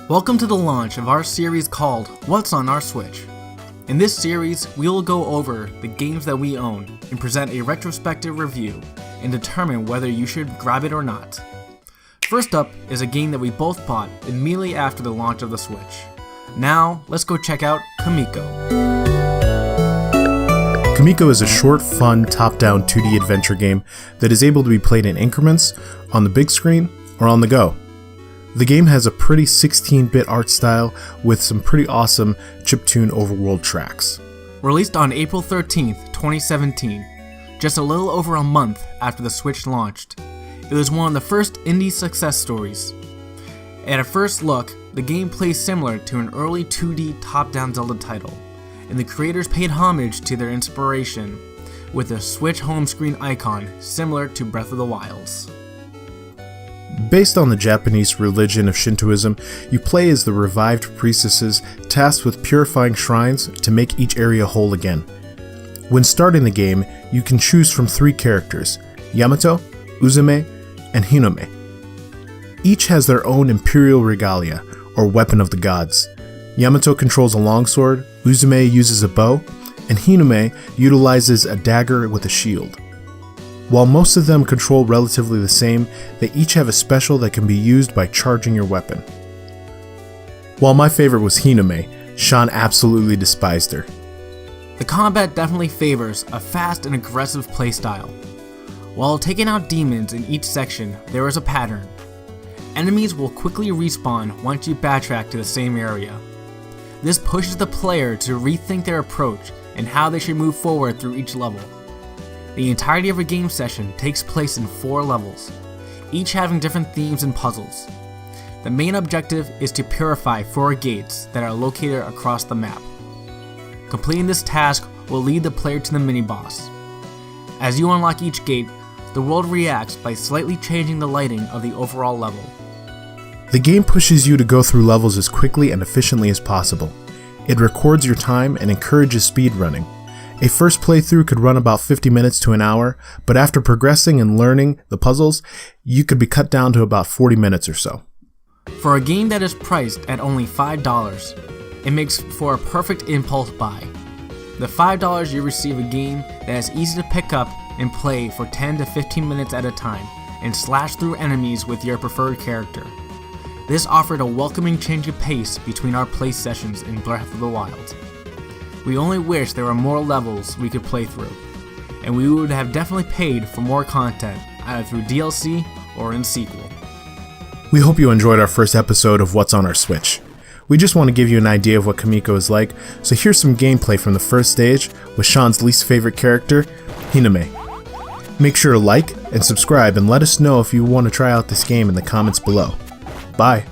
Welcome to the launch of our series called What's on Our Switch. In this series, we will go over the games that we own and present a retrospective review and determine whether you should grab it or not. First up is a game that we both bought immediately after the launch of the Switch. Now, let's go check out Kamiko. Kamiko is a short, fun, top-down 2D adventure game that is able to be played in increments, on the big screen, or on the go. The game has a pretty 16-bit art style with some pretty awesome chiptune overworld tracks. Released on April 13th, 2017, just a little over a month after the Switch launched, it was one of the first indie success stories. At a first look, the game plays similar to an early 2D top-down Zelda title, and the creators paid homage to their inspiration with a Switch home screen icon similar to Breath of the Wild's. Based on the Japanese religion of Shintoism, you play as the revived priestesses tasked with purifying shrines to make each area whole again. When starting the game, you can choose from 3 characters, Yamato, Uzume, and Hinome. Each has their own imperial regalia, or weapon of the gods. Yamato controls a longsword, Uzume uses a bow, and Hinome utilizes a dagger with a shield. While most of them control relatively the same, they each have a special that can be used by charging your weapon. While my favorite was Hinome, Sean absolutely despised her. The combat definitely favors a fast and aggressive playstyle. While taking out demons in each section, there is a pattern. Enemies will quickly respawn once you backtrack to the same area. This pushes the player to rethink their approach and how they should move forward through each level. The entirety of a game session takes place in 4 levels, each having different themes and puzzles. The main objective is to purify 4 gates that are located across the map. Completing this task will lead the player to the mini-boss. As you unlock each gate, the world reacts by slightly changing the lighting of the overall level. The game pushes you to go through levels as quickly and efficiently as possible. It records your time and encourages speedrunning. A first playthrough could run about 50 minutes to an hour, but after progressing and learning the puzzles, you could be cut down to about 40 minutes or so. For a game that is priced at only $5, it makes for a perfect impulse buy. The $5 you receive a game that is easy to pick up and play for 10 to 15 minutes at a time, and slash through enemies with your preferred character. This offered a welcoming change of pace between our play sessions in Breath of the Wild. We only wish there were more levels we could play through, and we would have definitely paid for more content, either through DLC or in sequel. We hope you enjoyed our first episode of What's on Our Switch. We just want to give you an idea of what Kamiko is like, so here's some gameplay from the first stage with Sean's least favorite character, Hinome. Make sure to like and subscribe and let us know if you want to try out this game in the comments below. Bye!